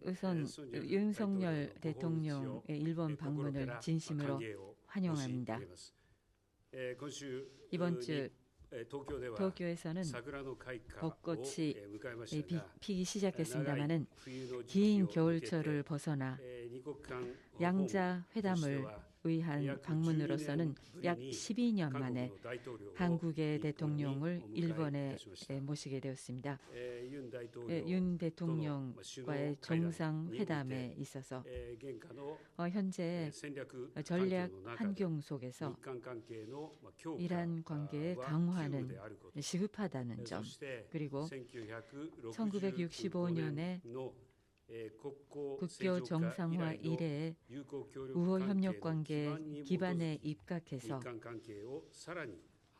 우선 윤석열 대통령의 일본 방문을 진심으로 환영합니다. 이번 주 도쿄에서는 벚꽃이 피기 시작했습니다마는 긴 겨울철을 벗어나 양자 회담을 위한 방문으로서는 약 12년 만에 한국의 대통령을 일본에 모시게 되었습니다. 윤 대통령과의 정상회담에 있어서 현재 전략 환경 속에서 이란 관계의 강화는 시급하다는 점, 그리고 1965년에 국교 정상화 이래에 우호 협력 관계 기반에 입각해서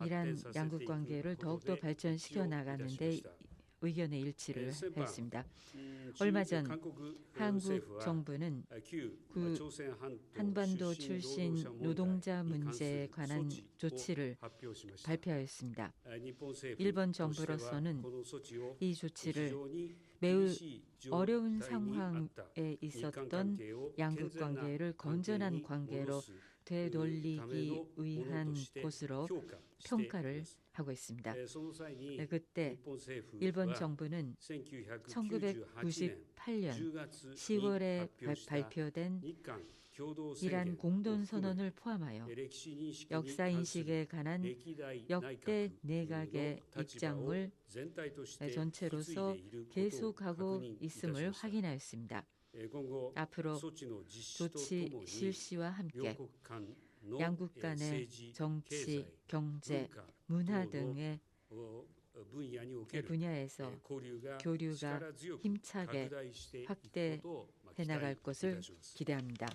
이란 양국 관계를 더욱더 발전시켜 나가는 데 의견의 일치를 했습니다. 얼마 전 한국 정부는 그 한반도 출신 노동자 문제에 관한 조치를 발표하였습니다. 일본 정부로서는 이 조치를 매우 어려운 상황에 있었던 양국 관계를 건전한 관계로 되돌리기 위한 것으로 평가를 하고 있습니다. 그때 일본 정부는 1998년 10월에 발표된 이란 공동선언을 포함하여 역사인식에 관한 역대 내각의 입장을 전체로서 계속하고 있음을 확인하였습니다. 앞으로 조치 실시와 함께 양국 간의 정치, 경제, 문화 등의 분야에서 교류가 힘차게 확대해 나갈 것을 기대합니다.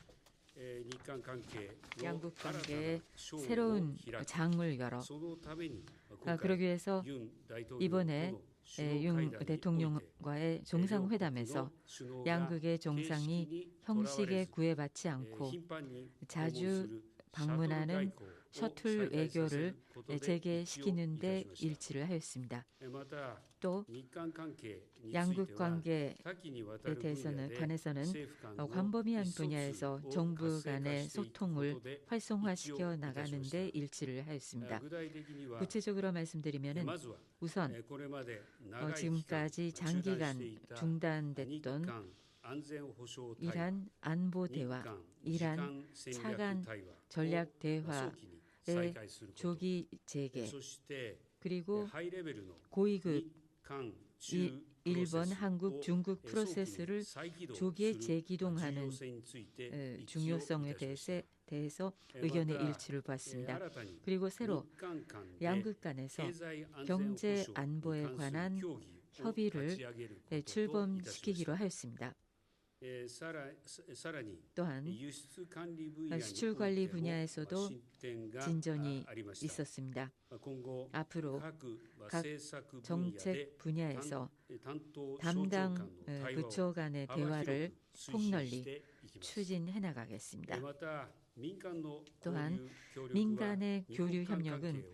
양국 관계에 새로운 장을 열어 그러기 위해서 이번에 윤 대통령과의 정상회담에서 양국의 정상이 형식에 구애받지 않고 자주 방문하는 셔틀 외교를 재개시키는 데 일치를 하였습니다. 또 양국 관계에 관해서는 광범위한 분야에서 정부 간의 소통을 활성화시켜 나가는 데 일치를 하였습니다. 구체적으로 말씀드리면 우선 지금까지 장기간 중단됐던 이란 안보 대화, 이란 차관 전략 대화의 조기 재개, 그리고 고위급 일본, 한국, 중국 프로세스를 조기에 재기동하는 중요성에 대해서 의견의 일치를 보았습니다. 그리고 새로 양국 간에서 경제 안보에 관한 협의를 출범시키기로 하였습니다. 또한 수출관리 분야에서도 진전이 있었습니다. 앞으로 각 정책 분야에서 담당 부처 간의 대화를 폭넓이 추진해 나가겠습니다. 또한 민간의 교류 협력은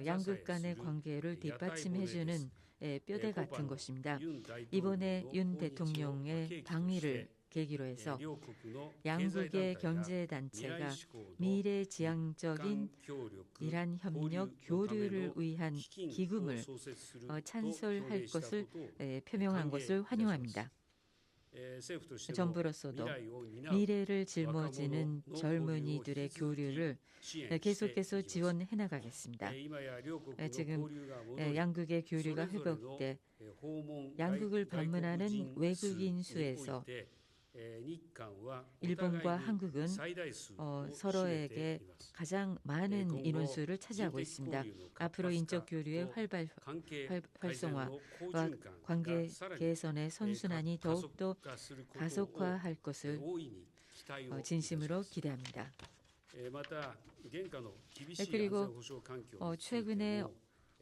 양국 간의 관계를 뒷받침해주는 뼈대 같은 것입니다. 이번에 윤 대통령의 방미를 계기로 해서 양국의 경제단체가 미래지향적인 이란 협력 교류를 위한 기금을 찬설할 것을 표명한 것을 환영합니다. 정부로서도 미래를 짊어지는 젊은이들의 교류를 계속해서 지원해 나가겠습니다. 지금 양국의 교류가 회복돼 양국을 방문하는 외국인 수에서 일본과 한국은 서로에게 가장 많은 인원수를 차지하고 있습니다. 앞으로 인적 교류의 활성화와 관계 개선의 선순환이 더욱더 가속화할 것을 진심으로 기대합니다. 그리고 최근에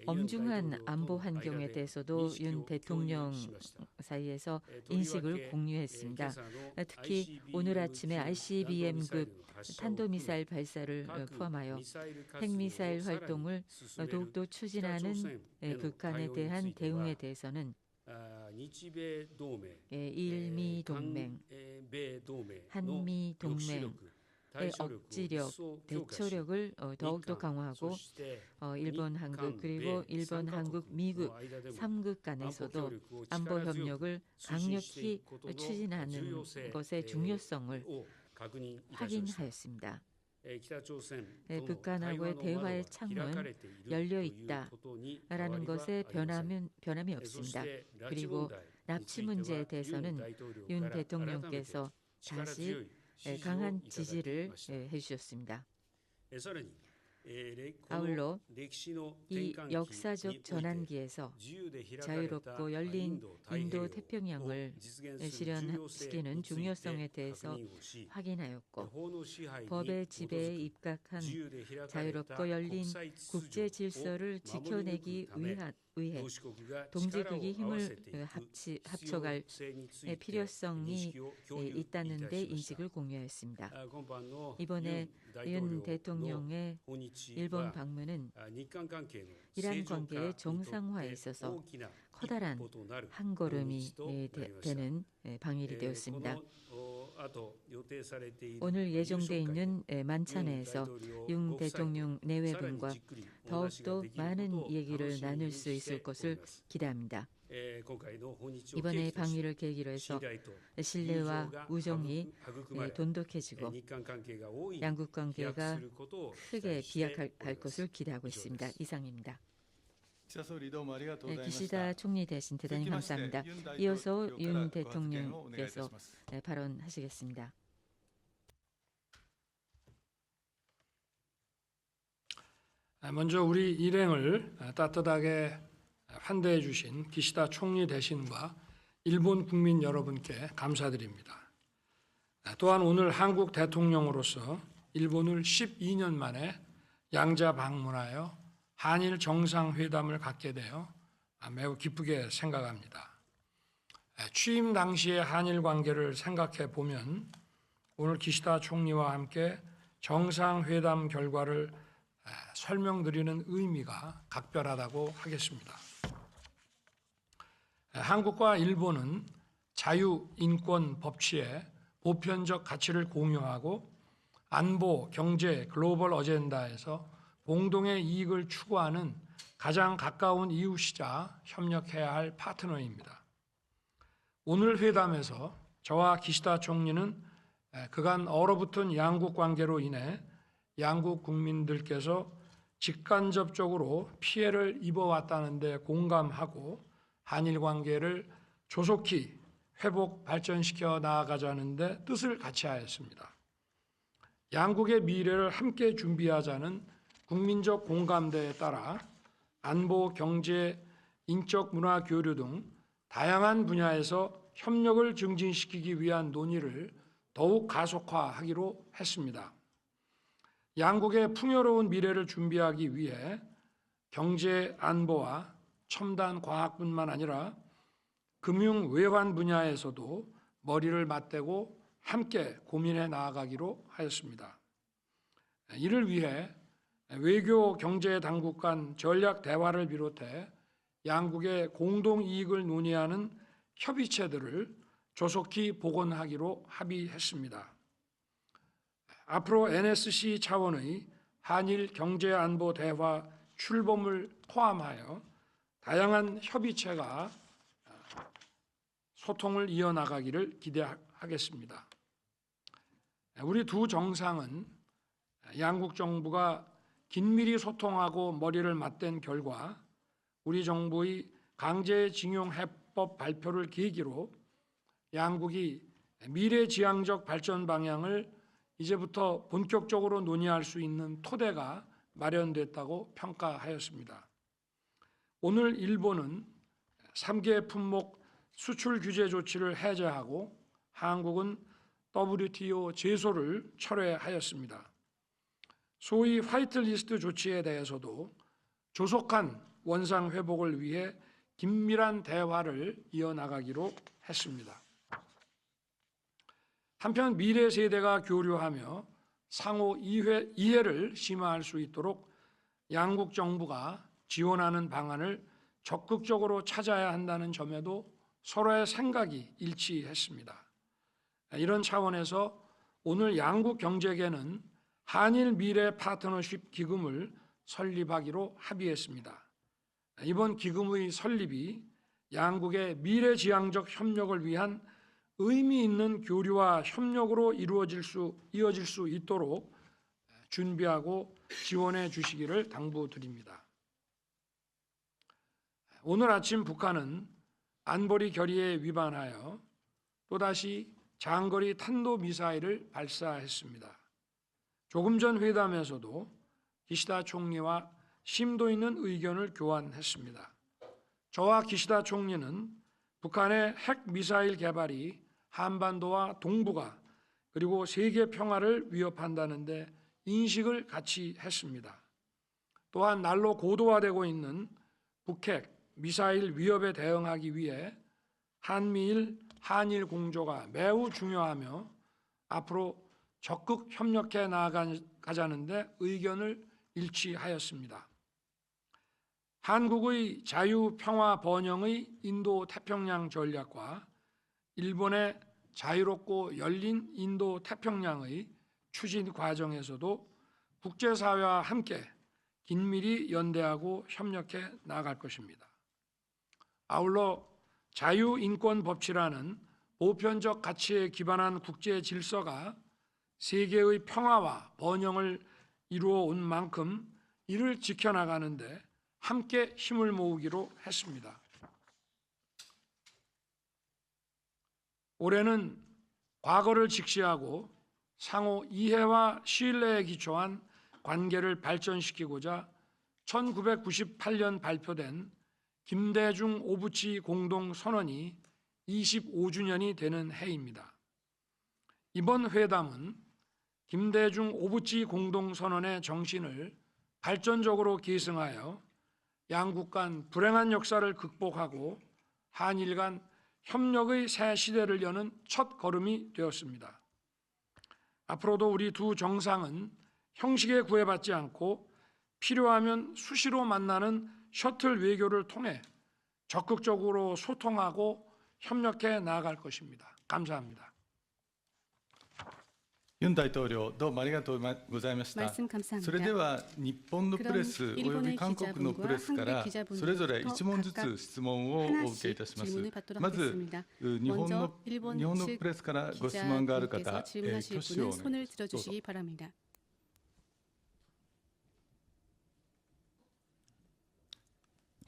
엄중한 안보 환경에 대해서도 윤 대통령 사이에서 인식을 공유했습니다. 특히 오늘 아침에 ICBM급 탄도미사일 발사를 포함하여 핵미사일 활동을 더욱더 추진하는 북한에 대한 대응에 대해서는 일미 동맹, 한미 동맹의 억지력, 대처력을 더욱더 강화하고 일본, 한국 그리고 일본, 한국, 미국 3국 간에서도 안보 협력을 강력히 추진하는 것의 중요성을 확인하였습니다. 북한하고의 대화의 창문 열려 있다라는 것에 변함이 없습니다. 그리고 납치 문제에 대해서는 윤 대통령께서 다시 강한 지지를 해주셨습니다. 아울러 이 역사적 전환기에서 자유롭고 열린 인도 태평양을 실현시키는 중요성에 대해서 확인하였고, 법의 지배에 입각한 자유롭고 열린 국제 질서를 지켜내기 위해 동지국이 힘을 합쳐갈 필요성이 있다는 데 인식을 공유하였습니다. 이번에 윤 대통령의 일본 방문은 이란 관계의 정상화에 있어서 커다란 한 걸음이 되는 방일이 되었습니다. 오늘 예정되어 있는 만찬회에서 윤 대통령 내외분과 더욱더 많은 얘기를 나눌 수 있을 것을 기대합니다. 이번에 방위를 계기로 해서 신뢰와 우정이 돈독해지고 양국 관계가 크게 비약할 것을 기대하고 있습니다. 이상입니다. 기시다 총리 대신 대단히 감사합니다. 이어서 윤 대통령께서 발언하시겠습니다. 먼저 우리 일행을 따뜻하게 환대해 주신 기시다 총리 대신과 일본 국민 여러분께 감사드립니다. 또한 오늘 한국 대통령으로서 일본을 12년 만에 양자 방문하여 한일 정상회담을 갖게 되어 매우 기쁘게 생각합니다. 취임 당시의 한일 관계를 생각해 보면 오늘 기시다 총리와 함께 정상회담 결과를 설명드리는 의미가 각별하다고 하겠습니다. 한국과 일본은 자유, 인권, 법치의 보편적 가치를 공유하고 안보, 경제, 글로벌 어젠다에서 공동의 이익을 추구하는 가장 가까운 이웃이자 협력해야 할 파트너입니다. 오늘 회담에서 저와 기시다 총리는 그간 얼어붙은 양국 관계로 인해 양국 국민들께서 직간접적으로 피해를 입어왔다는 데 공감하고 한일 관계를 조속히 회복 발전시켜 나아가자는 데 뜻을 같이 하였습니다. 양국의 미래를 함께 준비하자는 국민적 공감대에 따라 안보, 경제, 인적 문화 교류 등 다양한 분야에서 협력을 증진시키기 위한 논의를 더욱 가속화하기로 했습니다. 양국의 풍요로운 미래를 준비하기 위해 경제 안보와 첨단 과학뿐만 아니라 금융 외환 분야에서도 머리를 맞대고 함께 고민해 나아가기로 하였습니다. 이를 위해 외교 경제 당국 간 전략 대화를 비롯해 양국의 공동 이익을 논의하는 협의체들을 조속히 복원하기로 합의했습니다. 앞으로 NSC 차원의 한일 경제안보 대화 출범을 포함하여 다양한 협의체가 소통을 이어나가기를 기대하겠습니다. 우리 두 정상은 양국 정부가 긴밀히 소통하고 머리를 맞댄 결과 우리 정부의 강제징용 해법 발표를 계기로 양국이 미래지향적 발전 방향을 이제부터 본격적으로 논의할 수 있는 토대가 마련됐다고 평가하였습니다. 오늘 일본은 3개 품목 수출 규제 조치를 해제하고 한국은 WTO 제소를 철회하였습니다. 소위 화이트리스트 조치에 대해서도 조속한 원상 회복을 위해 긴밀한 대화를 이어나가기로 했습니다. 한편 미래 세대가 교류하며 상호 이해를 심화할 수 있도록 양국 정부가 지원하는 방안을 적극적으로 찾아야 한다는 점에도 서로의 생각이 일치했습니다. 이런 차원에서 오늘 양국 경제계는 한일 미래 파트너십 기금을 설립하기로 합의했습니다. 이번 기금의 설립이 양국의 미래지향적 협력을 위한 의미 있는 교류와 협력으로 이어질 수 있도록 준비하고 지원해 주시기를 당부드립니다. 오늘 아침 북한은 안보리 결의에 위반하여 또다시 장거리 탄도미사일을 발사했습니다. 조금 전 회담에서도 기시다 총리와 심도 있는 의견을 교환했습니다. 저와 기시다 총리는 북한의 핵미사일 개발이 한반도와 동북아 그리고 세계 평화를 위협한다는데 인식을 같이 했습니다. 또한 날로 고도화되고 있는 북핵, 미사일 위협에 대응하기 위해 한미일, 한일 공조가 매우 중요하며 앞으로 적극 협력해 나아가자는데 의견을 일치하였습니다. 한국의 자유, 평화, 번영의 인도 태평양 전략과 일본의 자유롭고 열린 인도 태평양의 추진 과정에서도 국제사회와 함께 긴밀히 연대하고 협력해 나아갈 것입니다. 아울러 자유인권법치라는 보편적 가치에 기반한 국제 질서가 세계의 평화와 번영을 이루어 온 만큼 이를 지켜나가는데 함께 힘을 모으기로 했습니다. 올해는 과거를 직시하고 상호 이해와 신뢰에 기초한 관계를 발전시키고자 1998년 발표된 김대중 오부치 공동선언이 25주년이 되는 해입니다. 이번 회담은 김대중 오부치 공동선언의 정신을 발전적으로 계승하여 양국 간 불행한 역사를 극복하고 한일 간 협력의 새 시대를 여는 첫 걸음이 되었습니다. 앞으로도 우리 두 정상은 형식에 구애받지 않고 필요하면 수시로 만나는 셔틀 외교를 통해 적극적으로 소통하고 협력해 나아갈 것입니다. 감사합니다. ユン大統領、どうもありがとうございました。 말씀 감사합니다. それでは日本のプレスおよび韓国のプレスからそれぞれ1問ずつ質問をお受けいたします。まず日本のプレスからご質問がある方、挙手をお願いします。どうぞ。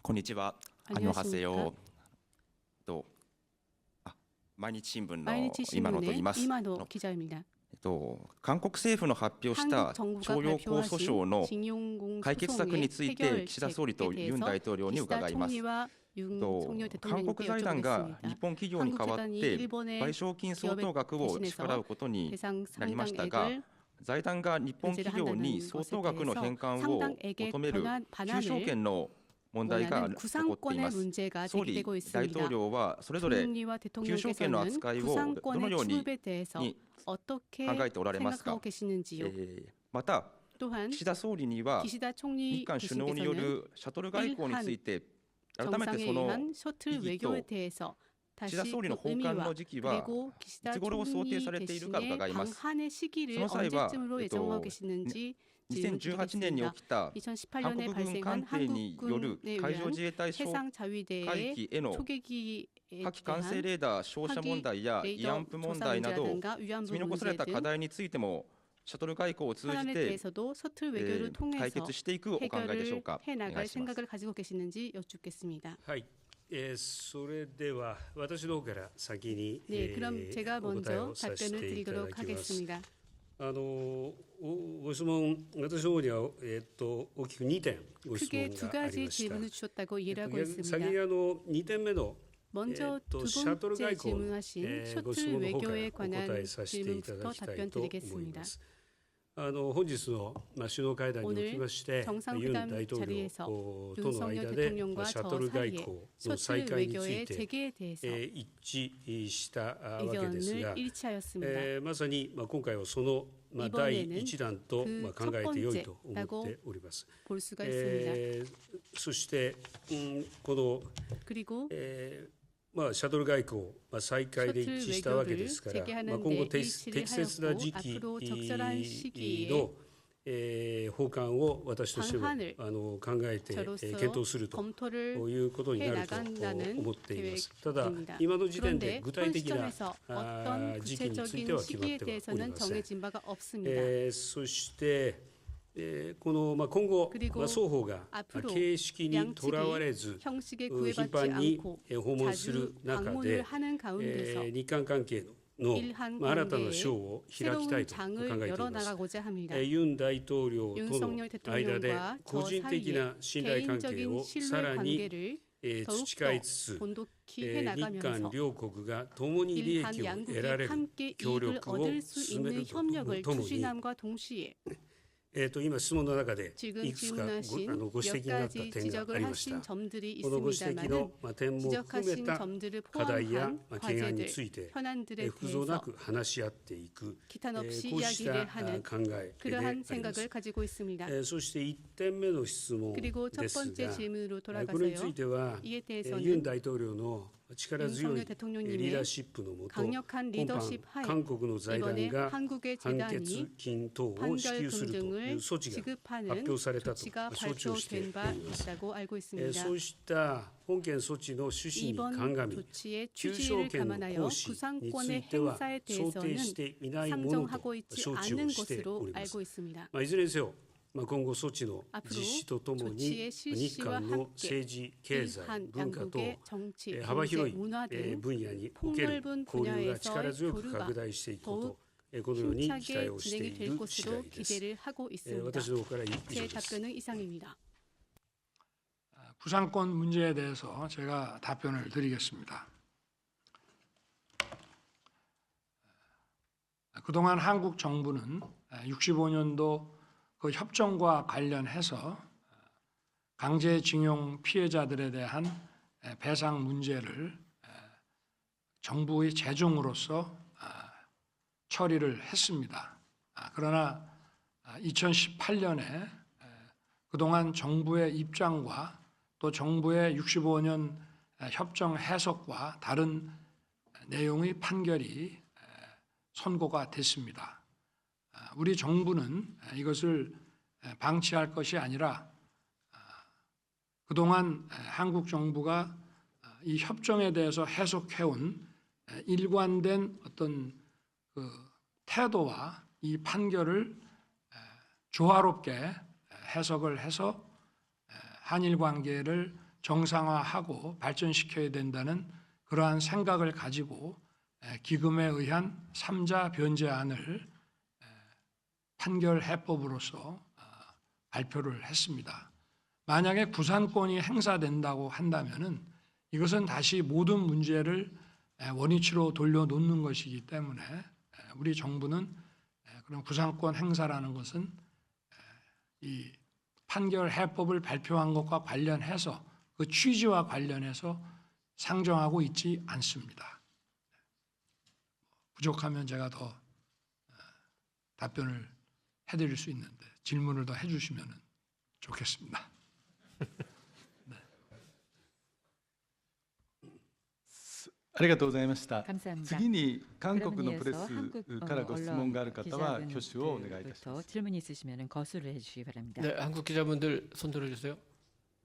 こんにちは。アニョハセヨ。毎日新聞の今野と言います。 이만호 기자입니다. 韓国政府の発表した徴用工訴訟の解決策について岸田総理とユン大統領に伺います。韓国財団が日本企業に代わって賠償金相当額を支払うことになりましたが、財団が日本企業に相当額の返還を求める求償権の問題が起こっています。総理、大統領はそれぞれ求償権の扱いをどのように考えておられますか。また、岸田総理には日韓首脳によるシャトル外交について改めてその意義と岸田総理の訪韓の時期はいつ頃を想定されているか伺います。その際は2018年に起きた韓国軍艦艇による海上自衛隊哨戒機への火器管制レーダー照射問題や慰安婦問題など積み残された課題についてもシャトル外交を通じて解決していくお考えでしょうか。お願いします。はい。それでは私の方から先に、그럼 제가 お答え 먼저 をさせ 답변을 ていただ 드리도록 きます。 하겠습니다. ご質問、私の方には、大きく2点ご質 크게 問 두 があり 가지 ました。 질문을 주셨다고 이해하고 先 있습니다. に2点目の 먼저 두 シャトル 번째 外交の 질문하신 ご質 셔틀 問の方から 외교에 お答 관한 えさせていただ 질문부터 きたい 답변 と思い 드리겠습니다. ます。本日の首脳会談におきまして、 오늘 ユン 정상회담 大統領 자리에서 との 윤석열 間で 대통령과 シャ 저 トル外 사이에 交の再 셔틀 開につい 외교의 て 재개에 대해서 一致したわけです 의견을 が、 일치하였습니다. まさに今回はその第 이번에는 一弾と 그 考えてよいと思 첫 っております。 볼 수가 있습니다. そして、この、 그리고 シャトル外交、再開で一致したわけですから、今後適切な時期の訪韓を私としても考えて検討するということになると思っています。ただ、今の時点で具体的な時期については決まってはおりません。そしてこの今後、双方が形式にとらわれず頻繁に訪問する中で、日韓関係の新たな章を開きたいと考えています。ユン大統領との間で個人的な信頼関係をさらに培いつつ、日韓両国が共に利益を得られる協力を進めるとともに、今質問の中でいくつかご指摘になった点がありました。このご指摘の点も含めた課題や懸案について複雑なく話し合っていく、こうした考えであります。そして1点目の質問ですが、これについてはユン大統領の力強いリーダーシップのもと、今般韓国の財団が判決金等を支給するという措置が発表されたと承知をしております。そうした本件措置の趣旨に鑑み、求償権の行使については想定していないものと承知をしております。いずれにせよ今後措置の実施とともに日韓の政治、経済、文化等幅広い分野における交流が力強く拡大していくこと、このように期待をしている次第です。私の方から以上です。부산권 문제에 대해서 제가 답변을 드리겠습니다. 그동안 한국 정부는 65년도 그 협정과 관련해서 강제징용 피해자들에 대한 배상 문제를 정부의 재정으로서 처리를 했습니다. 그러나 2018년에 그동안 정부의 입장과 또 정부의 65년 협정 해석과 다른 내용의 판결이 선고가 됐습니다. 우리 정부는 이것을 방치할 것이 아니라 그동안 한국 정부가 이 협정에 대해서 해석해온 일관된 어떤 그 태도와 이 판결을 조화롭게 해석을 해서 한일 관계를 정상화하고 발전시켜야 된다는 그러한 생각을 가지고 기금에 의한 3자 변제안을 판결 해법으로서 발표를 했습니다. 만약에 구산권이 행사된다고 한다면은 이것은 다시 모든 문제를 원위치로 돌려놓는 것이기 때문에 우리 정부는 그런 구산권 행사라는 것은 이 판결 해법을 발표한 것과 관련해서 그 취지와 관련해서 상정하고 있지 않습니다. 부족하면 제가 더 답변을 해드릴 수 있는데 질문을 더 해주시면 좋겠습니다. 네. ありがとうございました。 감사합니다. 次に韓国のプレ 그러면 ス 이어서 からご質問がある方は挙手をお願いいたし 기자분들부터 ます。 질문 있으시면 거수를 해주시기 바랍니다. 네, 한국 기자분들 손 들어주세요.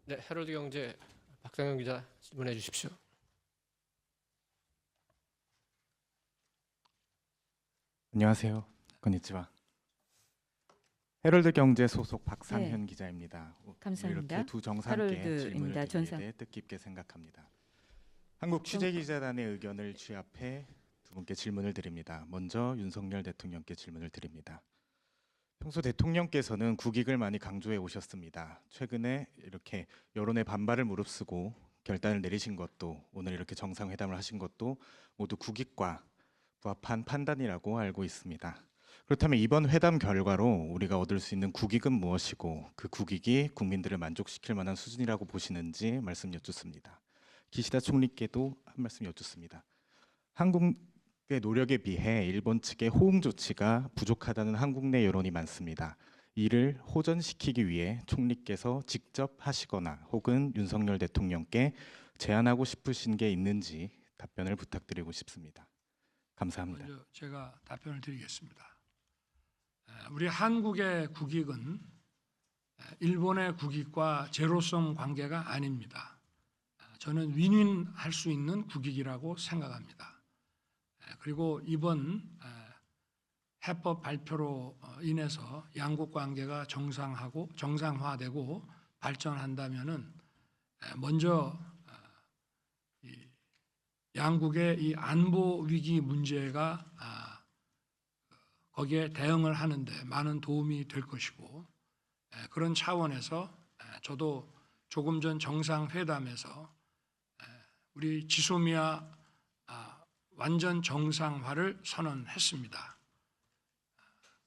네, 헤럴드 경제 박상영 기자 질문해 주십시오. 안녕하세요. 건니치와. 헤럴드 경제 소속 박상현 기자입니다. 감사합니다. 이렇게 두 정상께 질문을 헤럴드입니다. 드리게 돼 뜻깊게 생각합니다. 한국 취재기자단의 의견을 취합해 두 분께 질문을 드립니다. 먼저 윤석열 대통령께 질문을 드립니다. 평소 대통령께서는 국익을 많이 강조해 오셨습니다. 최근에 이렇게 여론의 반발을 무릅쓰고 결단을 내리신 것도, 오늘 이렇게 정상회담을 하신 것도 모두 국익과 부합한 판단이라고 알고 있습니다. 그렇다면 이번 회담 결과로 우리가 얻을 수 있는 국익은 무엇이고 그 국익이 국민들을 만족시킬 만한 수준이라고 보시는지 말씀 여쭙습니다. 기시다 총리께도 한 말씀 여쭙습니다. 한국의 노력에 비해 일본 측의 호응 조치가 부족하다는 한국 내 여론이 많습니다. 이를 호전시키기 위해 총리께서 직접 하시거나 혹은 윤석열 대통령께 제안하고 싶으신 게 있는지 답변을 부탁드리고 싶습니다. 감사합니다. 먼저 제가 답변을 드리겠습니다. 우리 한국의 국익은 일본의 국익과 제로섬 관계가 아닙니다. 저는 윈윈할 수 있는 국익이라고 생각합니다. 그리고 이번 해법 발표로 인해서 양국 관계가 정상화되고 발전한다면은 먼저 양국의 이 안보 위기 문제가 거기에 대응을 하는데 많은 도움이 될 것이고, 그런 차원에서 저도 조금 전 정상회담에서 우리 지소미아 완전 정상화를 선언했습니다.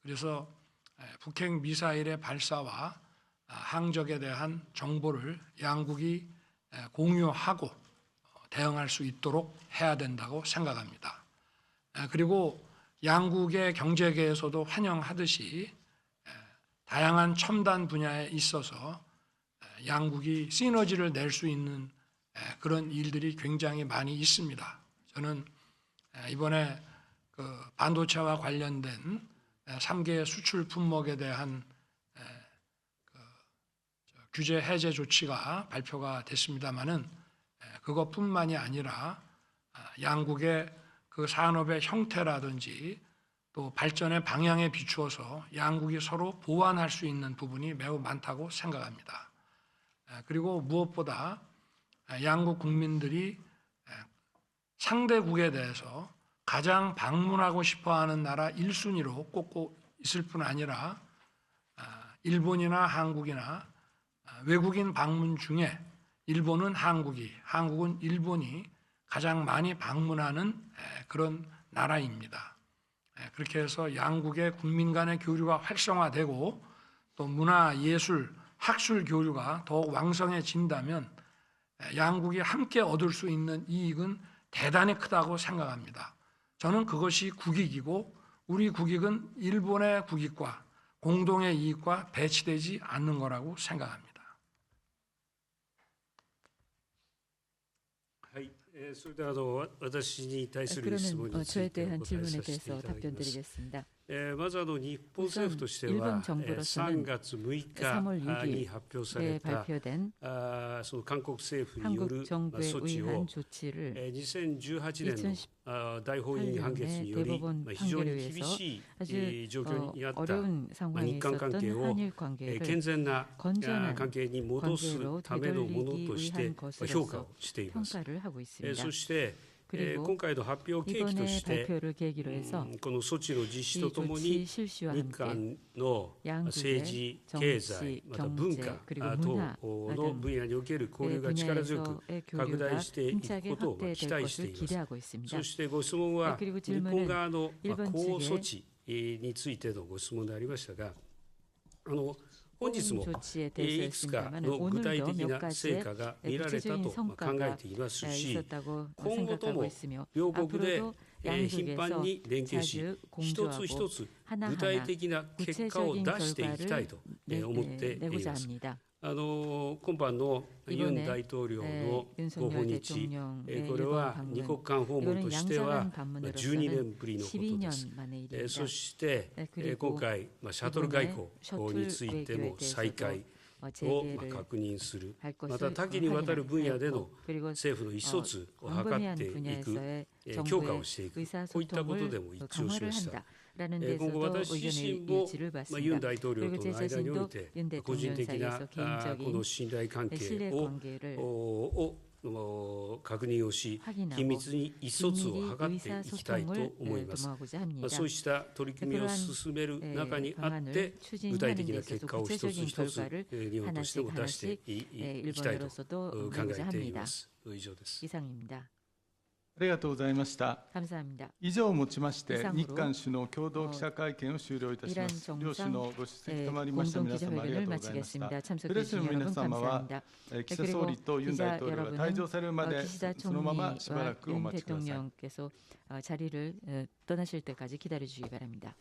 그래서 북핵 미사일의 발사와 항적에 대한 정보를 양국이 공유하고 대응할 수 있도록 해야 된다고 생각합니다. 그리고 양국의 경제계에서도 환영하듯이 다양한 첨단 분야에 있어서 양국이 시너지를 낼 수 있는 그런 일들이 굉장히 많이 있습니다. 저는 이번에 그 반도체와 관련된 3개 수출 품목에 대한 규제 해제 조치가 발표가 됐습니다마는 그것뿐만이 아니라 양국의 그 산업의 형태라든지 또 발전의 방향에 비추어서 양국이 서로 보완할 수 있는 부분이 매우 많다고 생각합니다. 그리고 무엇보다 양국 국민들이 상대국에 대해서 가장 방문하고 싶어하는 나라 1순위로 꼽고 있을 뿐 아니라 일본이나 한국이나 외국인 방문 중에 일본은 한국이, 한국은 일본이 가장 많이 방문하는 그런 나라입니다. 그렇게 해서 양국의 국민 간의 교류가 활성화되고 또 문화, 예술, 학술 교류가 더욱 왕성해진다면 양국이 함께 얻을 수 있는 이익은 대단히 크다고 생각합니다. 저는 그것이 국익이고 우리 국익은 일본의 국익과 공동의 이익과 배치되지 않는 거라고 생각합니다. それで私に対する質問 그러면 につい 저에 てお 대한 答え 질문에 させてい 대해서 ただきます 답변드리겠습니다. まず日本政府としては 일본 정부로서는 3月6日 3월 6일 に発表され 에 た 발표된 その韓国政府による 한국 정부에 措置 의한 を 조치를 2018年の大法院判決により 대법원 非常に 판결에 厳 의해서 しい 아주 状況にあった 어려운 상황에 日韓関係 있었던 を 한일 관계를 健全な 건전한 関係に戻す 관계로 ためのものとして 되돌리기 評価 위한 をしています 평가를 하고 있습니다. そして今 그리고 回の発表契機と 이번에 して 발표를 계기로 해서 この措置の実施 이 ととも 조치 に 실시와 日 함께 韓の政治、経済、また文化等の分野における交流が力強く 분야에서의 拡 교류가 大していく 힘차게 ことを期 확대될 待して 것을 います。 기대하고 있습니다. そしてご質問は 그리고 日 질문은 本側の 일본 抗 측의 措置についてのご質問でありましたが、本日も 조치에 い 대해서 くつか 했습니다만 の具体 오늘도 的 몇 な成 가지의 果が見られたと 구체적인 考 성과가 えていますし、 있었다고 今後と 생각하고 も 있으며 両国で 앞으로도 頻繁 양국에서 に連携し、 자주 一つ 공조하고 一つ具 하나하나 体的な結果を 구체적인 出していきたい 결과를 と思ってい 내고자 ます。 합니다. 今般のユン 이번에 大統領のご訪 윤석열 日、 대통령의 これ 일본 は二国 방문 間訪問と 이거는 しては 양자간 12 방문으로서는 年ぶりのことです。 12년 만의 일입니다. そして그리고 今回シャトル外交 셔틀 についても 외교에 再開 대해서도 を 재개를 確認する、 할 ま 것을 た多岐にわたる分野での 그리고 政府の意思疎通を図 광범위한 っていく、 분야에서의 強化 정부의 をしていく、こういったことで 의사소통을 も一致をし 강화를 ました。 한다라는 今 데서도 後私自 의견의 身も 일치를 ユン 봤습니다. 大統領 그리고 と 제 の間におい 자신도 て 윤 個人 대통령 的な 사이에서 この 개인적인 信頼関係 신뢰 を 관계를 確認をし、 확인하고 緊密に意思疎通を 긴밀히 図っていきたいと 의사소통을 思います。 도모하고자 합니다. そうした取り組みを進める中にあって、 具体的な結果を一つ一つ日本としても出していきたいと考えています。以上です。 이상입니다. ありがとうございました。 감사합니다. 以上をもちまして 이상으로 日韓首脳共同記者会見を終了いたします。 이란 両首 정상 脳ご出席とまりました 공동 皆様ありがと 기자회견을 うございました。 마치겠습니다. プレ 참석해 スの 주신 皆 여러분 様は 감사합니다. 岸田総理とユン大統領が退場されるまで 기시다 そのまましばら 총리와 くお 윤 待ちください。 대통령께서 자리를 떠나실 때까지 기다려 주시기 바랍니다.